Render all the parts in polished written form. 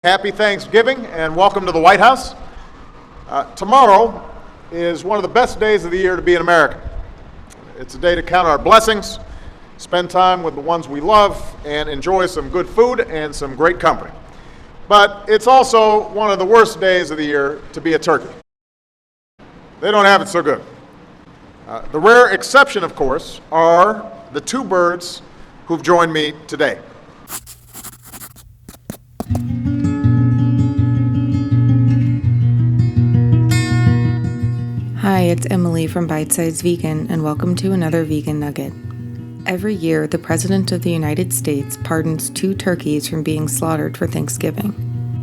Happy Thanksgiving and welcome to the White House. Tomorrow is one of the best days of the year to be an American. It's a day to count our blessings, spend time with the ones we love, and enjoy some good food and some great company. But it's also one of the worst days of the year to be a turkey. They don't have it so good. The rare exception, of course, are the two birds who've joined me today. Hi, it's Emily from Bite Size Vegan, and welcome to another Vegan Nugget. Every year, the President of the United States pardons 2 turkeys from being slaughtered for Thanksgiving.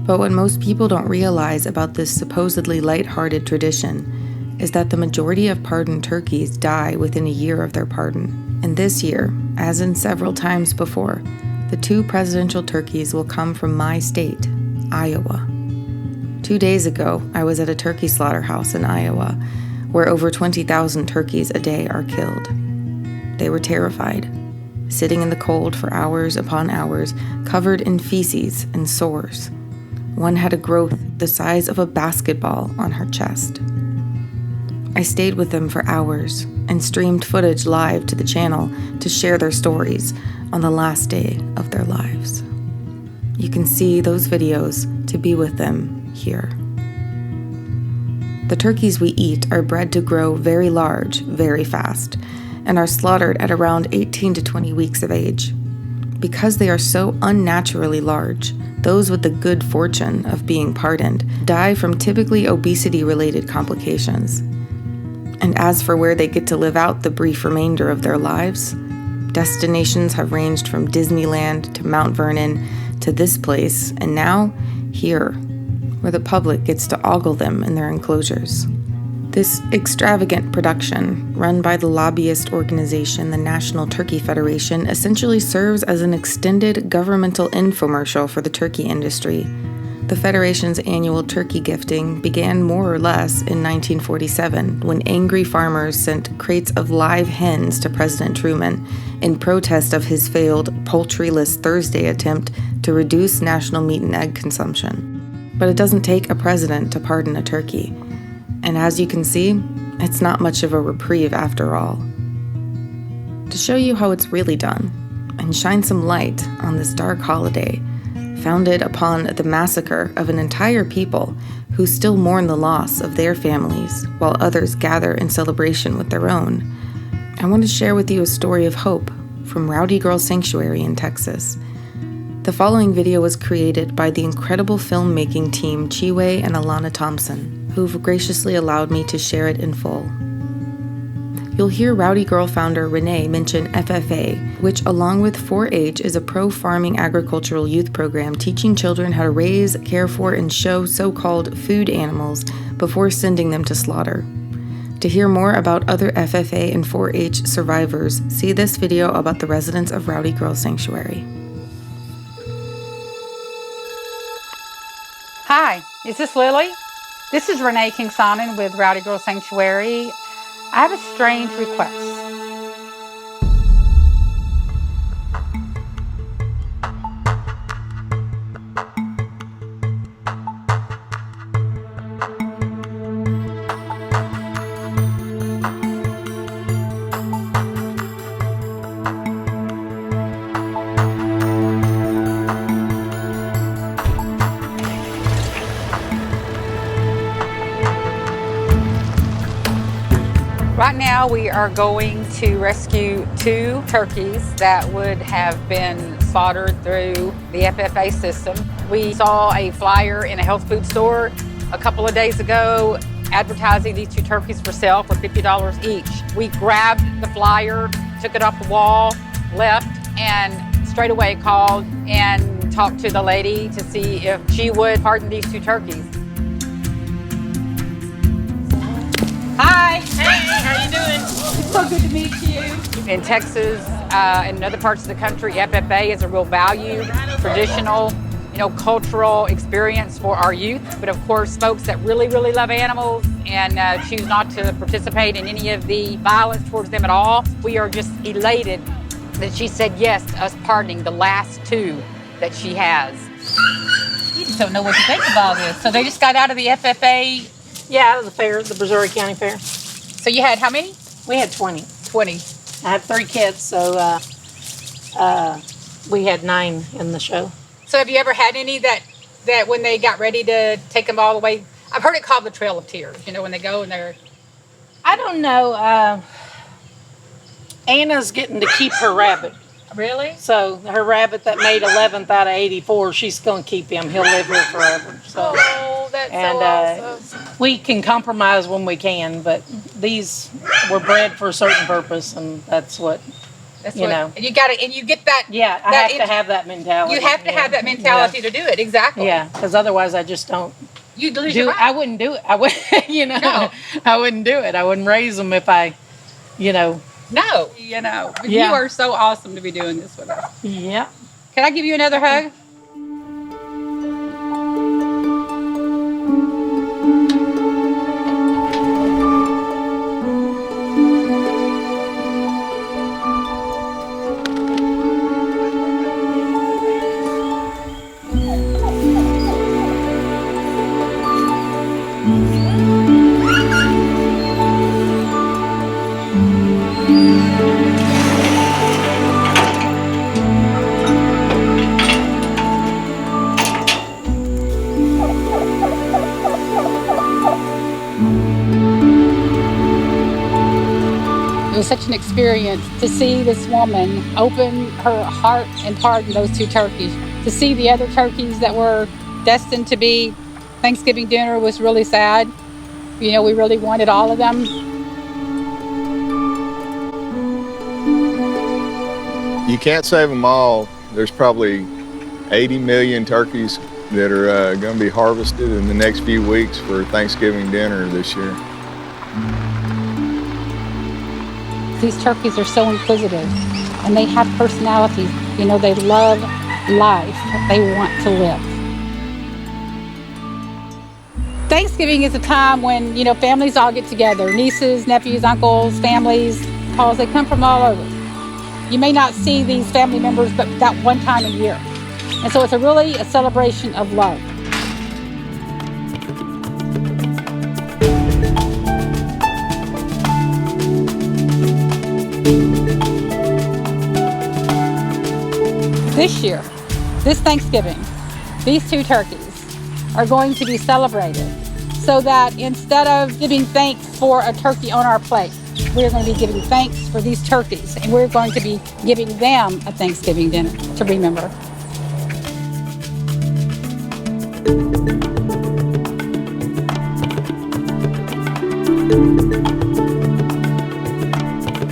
But what most people don't realize about this supposedly lighthearted tradition is that the majority of pardoned turkeys die within a year of their pardon. And this year, as in several times before, the 2 presidential turkeys will come from my state, Iowa. 2 days ago, I was at a turkey slaughterhouse in Iowa, where over 20,000 turkeys a day are killed. They were terrified, sitting in the cold for hours upon hours, covered in feces and sores. One had a growth the size of a basketball on her chest. I stayed with them for hours and streamed footage live to the channel to share their stories on the last day of their lives. You can see those videos to be with them here. The turkeys we eat are bred to grow very large, very fast, and are slaughtered at around 18 to 20 weeks of age. Because they are so unnaturally large, those with the good fortune of being pardoned die from typically obesity-related complications. And as for where they get to live out the brief remainder of their lives, destinations have ranged from Disneyland to Mount Vernon to this place, and now here, where the public gets to ogle them in their enclosures. This extravagant production, run by the lobbyist organization, the National Turkey Federation, essentially serves as an extended governmental infomercial for the turkey industry. The Federation's annual turkey gifting began more or less in 1947, when angry farmers sent crates of live hens to President Truman in protest of his failed Poultryless Thursday attempt to reduce national meat and egg consumption. But it doesn't take a president to pardon a turkey. And as you can see, it's not much of a reprieve after all. To show you how it's really done, and shine some light on this dark holiday, founded upon the massacre of an entire people who still mourn the loss of their families while others gather in celebration with their own, I want to share with you a story of hope from Rowdy Girl Sanctuary in Texas. The following video was created by the incredible filmmaking team Chiwe and Alana Thompson, who've graciously allowed me to share it in full. You'll hear Rowdy Girl founder Renee mention FFA, which along with 4-H is a pro-farming agricultural youth program teaching children how to raise, care for, and show so-called food animals before sending them to slaughter. To hear more about other FFA and 4-H survivors, see this video about the residents of Rowdy Girl Sanctuary. Hi, is this Lily? This is Renee Kingsonen with Rowdy Girl Sanctuary. I have a strange request. Right now we are going to rescue 2 turkeys that would have been slaughtered through the FFA system. We saw a flyer in a health food store a couple of days ago advertising these 2 turkeys for sale for $50 each. We grabbed the flyer, took it off the wall, left, and straight away called and talked to the lady to see if she would pardon these 2 turkeys. Hi. Hey, how you doing? It's so good to meet you. In Texas and in other parts of the country, FFA is a real valued, traditional, cultural experience for our youth. But of course, folks that really, really love animals and choose not to participate in any of the violence towards them at all, we are just elated that she said yes to us pardoning the last 2 that she has. just don't know what to think about this. So they just got out of the FFA. Yeah, out of the fair, the Missouri County Fair. So you had how many? We had 20. 20. I have 3 kids, so we had 9 in the show. So have you ever had any that when they got ready to take them all the way? I've heard it called the Trail of Tears, when they go and they're... I don't know. Anna's getting to keep her rabbit. Really? So her rabbit that made 11th out of 84, she's going to keep him. He'll live here forever. So. Oh, that's so awesome. We can compromise when we can, but these were bred for a certain purpose, and that's what, you know. And you got it, and you get that. Yeah, I have to have that mentality. You have to have that mentality to do it, exactly. Yeah, because otherwise I just don't. You'd lose your mind. I wouldn't do it. I would, No. I wouldn't do it. I wouldn't raise them if I, No, but you are so awesome to be doing this with us. Yeah. Can I give you another hug? It was such an experience to see this woman open her heart and pardon those 2 turkeys. To see the other turkeys that were destined to be Thanksgiving dinner was really sad. We really wanted all of them. You can't save them all. There's probably 80 million turkeys that are going to be harvested in the next few weeks for Thanksgiving dinner this year. These turkeys are so inquisitive, and they have personalities. They love life. They want to live. Thanksgiving is a time when, families all get together. Nieces, nephews, uncles, families, because they come from all over. You may not see these family members but that one time a year. And so it's really a celebration of love. This year, this Thanksgiving, these 2 turkeys are going to be celebrated so that instead of giving thanks for a turkey on our plate, we're going to be giving thanks for these turkeys, and we're going to be giving them a Thanksgiving dinner to remember.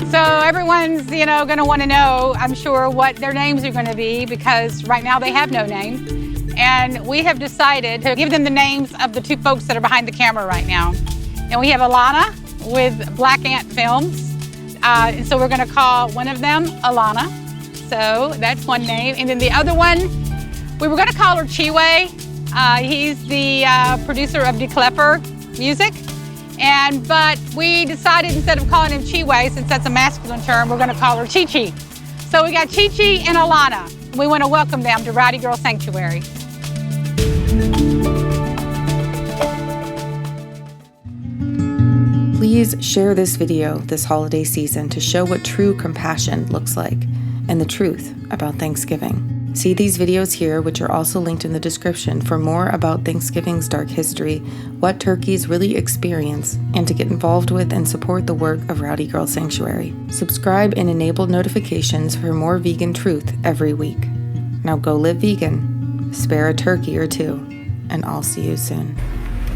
So everyone's, going to want to know, I'm sure, what their names are going to be, because right now they have no name. And we have decided to give them the names of the 2 folks that are behind the camera right now. And we have Alana with Black Ant Films. And so we're going to call one of them Alana. So that's one name. And then the other one, we were going to call her Chiwe. He's the producer of Declepper Music. But we decided instead of calling him Chiwe, since that's a masculine term, we're going to call her Chi-Chi. So we got Chi-Chi and Alana. We want to welcome them to Rowdy Girl Sanctuary. Please share this video this holiday season to show what true compassion looks like and the truth about Thanksgiving. See these videos here, which are also linked in the description, for more about Thanksgiving's dark history, what turkeys really experience, and to get involved with and support the work of Rowdy Girl Sanctuary. Subscribe and enable notifications for more vegan truth every week. Now go live vegan, spare a turkey or 2, and I'll see you soon.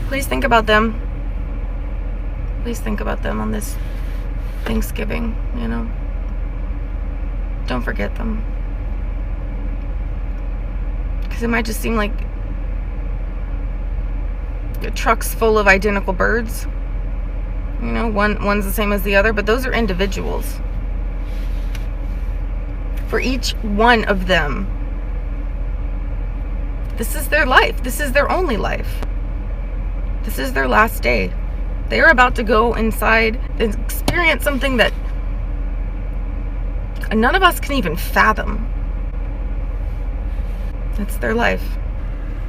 Please think about them. Please think about them on this Thanksgiving, Don't forget them. Because it might just seem like a truck's full of identical birds. One's the same as the other, but those are individuals. For each one of them, this is their life. This is their only life. This is their last day. They are about to go inside and experience something that none of us can even fathom. It's their life.